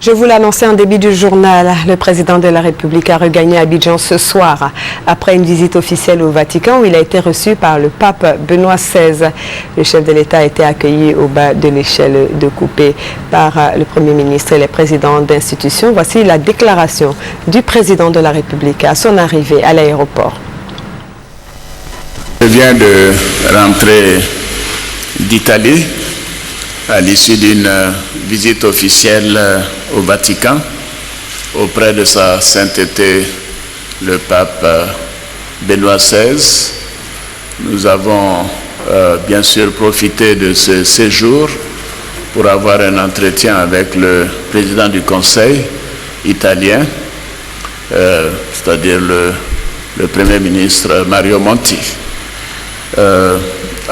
Je vous l'annonçais en début du journal, le président de la République a regagné Abidjan ce soir après une visite officielle au Vatican où il a été reçu par le pape Benoît XVI. Le chef de l'État a été accueilli au bas de l'échelle de coupé par le Premier ministre et les présidents d'institutions. Voici la déclaration du président de la République à son arrivée à l'aéroport. Je viens de rentrer d'Italie à l'issue d'une visite officielle au Vatican auprès de sa sainteté le pape Benoît XVI. Nous avons bien sûr profité de ce séjour pour avoir un entretien avec le président du Conseil italien, c'est-à-dire le Premier ministre Mario Monti.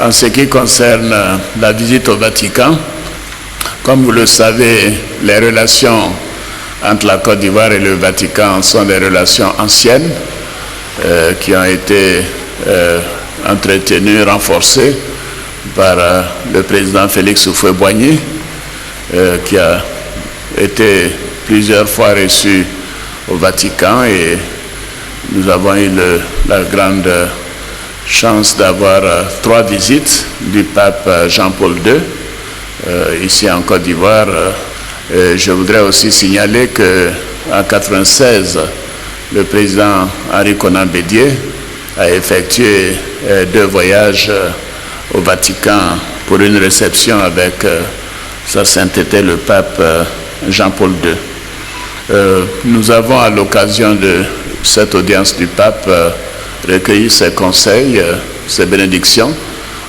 En ce qui concerne la visite au Vatican, comme vous le savez, les relations entre la Côte d'Ivoire et le Vatican sont des relations anciennes qui ont été entretenues, renforcées par le président Félix Houphouët-Boigny, qui a été plusieurs fois reçu au Vatican, et nous avons eu la grande chance d'avoir 3 visites du pape Jean-Paul II ici en Côte d'Ivoire. Je voudrais aussi signaler qu'en 1996, le président Henri Konan Bédié a effectué 2 voyages au Vatican pour une réception avec sa sainteté le pape Jean-Paul II. Nous avons, à l'occasion de cette audience du pape, recueilli ses conseils, ses bénédictions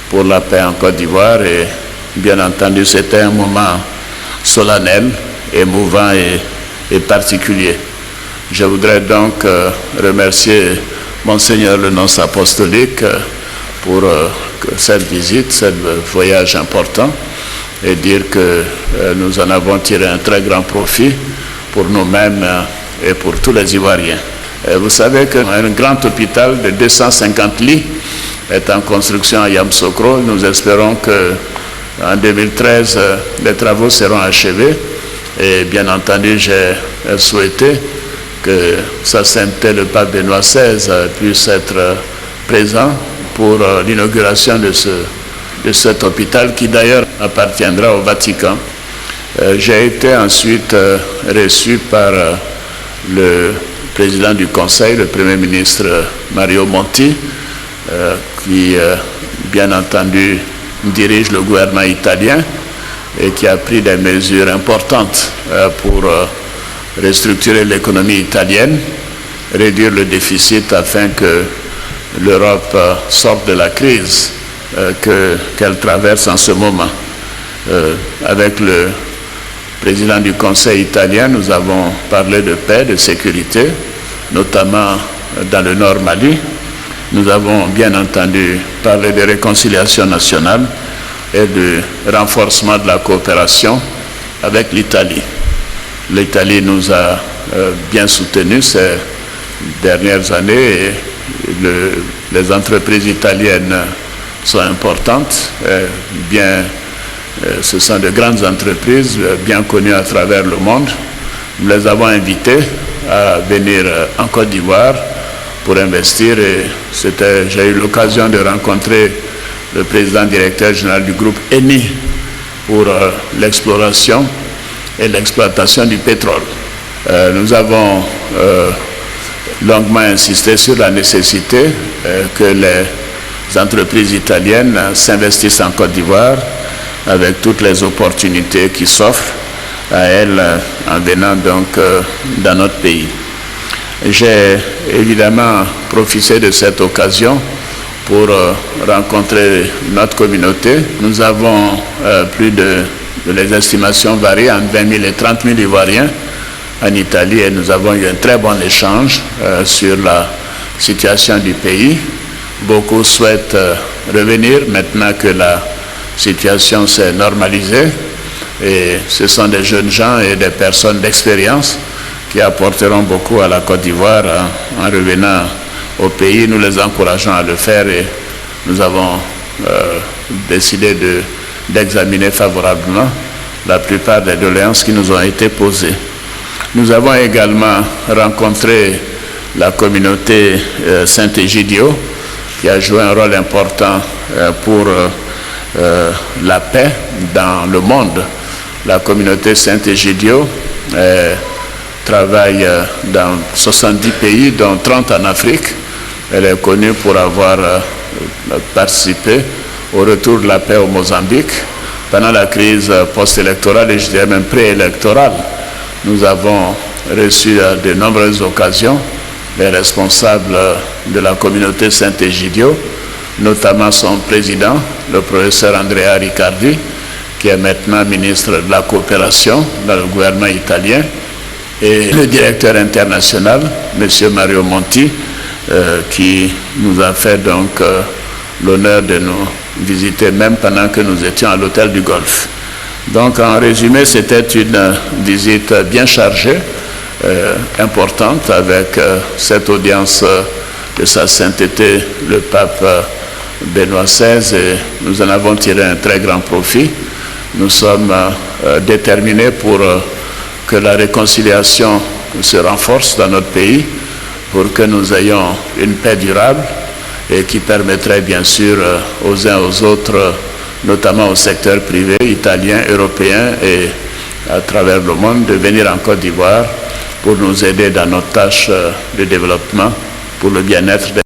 pour la paix en Côte d'Ivoire, et bien entendu c'était un moment solennel, émouvant et particulier. Je voudrais donc remercier Monseigneur le nonce apostolique pour cette visite, ce voyage important, et dire que nous en avons tiré un très grand profit pour nous-mêmes et pour tous les Ivoiriens. Vous savez qu'un grand hôpital de 250 lits est en construction à Yamoussoukro. Nous espérons qu'en 2013, les travaux seront achevés. Et bien entendu, j'ai souhaité que Sa Sainteté le pape Benoît XVI puisse être présent pour l'inauguration de cet hôpital qui d'ailleurs appartiendra au Vatican. J'ai été ensuite reçu par le président du Conseil, le Premier ministre Mario Monti, qui, bien entendu, dirige le gouvernement italien et qui a pris des mesures importantes pour restructurer l'économie italienne, réduire le déficit afin que l'Europe sorte de la crise qu'elle traverse en ce moment. Avec le président du Conseil italien, nous avons parlé de paix, de sécurité, notamment dans le Nord Mali. Nous avons bien entendu parlé de réconciliation nationale et de renforcement de la coopération avec l'Italie. L'Italie nous a bien soutenus ces dernières années, et les entreprises italiennes sont importantes, ce sont de grandes entreprises bien connues à travers le monde. Nous les avons invités à venir en Côte d'Ivoire pour investir, et j'ai eu l'occasion de rencontrer le président directeur général du groupe Eni pour l'exploration et l'exploitation du pétrole. Nous avons longuement insisté sur la nécessité que les entreprises italiennes s'investissent en Côte d'Ivoire avec toutes les opportunités qui s'offrent à elles en venant donc dans notre pays. J'ai évidemment profité de cette occasion pour rencontrer notre communauté. Nous avons les estimations varient entre 20 000 et 30 000 Ivoiriens en Italie, et nous avons eu un très bon échange sur la situation du pays. Beaucoup souhaitent revenir maintenant que la situation s'est normalisée, et ce sont des jeunes gens et des personnes d'expérience qui apporteront beaucoup à la Côte d'Ivoire en revenant au pays. Nous les encourageons à le faire, et nous avons décidé d'examiner favorablement la plupart des doléances qui nous ont été posées. Nous avons également rencontré la communauté Saint-Égidio, qui a joué un rôle important pour la paix dans le monde. La communauté Saint-Égidio travaille dans 70 pays, dont 30 en Afrique. Elle est connue pour avoir participé au retour de la paix au Mozambique. Pendant la crise post-électorale et je dirais même préélectorale, nous avons reçu à de nombreuses occasions les responsables de la communauté Saint-Égidio, notamment son président, le professeur Andrea Riccardi, qui est maintenant ministre de la coopération dans le gouvernement italien, et le directeur international, M. Mario Monti, qui nous a fait donc l'honneur de nous visiter même pendant que nous étions à l'hôtel du Golfe. Donc en résumé, c'était une visite bien chargée, importante, avec cette audience de sa sainteté, le pape Benoît XVI, et nous en avons tiré un très grand profit. Nous sommes déterminés pour que la réconciliation se renforce dans notre pays, pour que nous ayons une paix durable et qui permettrait bien sûr aux uns aux autres, notamment au secteur privé italien, européen et à travers le monde, de venir en Côte d'Ivoire pour nous aider dans notre tâche de développement pour le bien-être des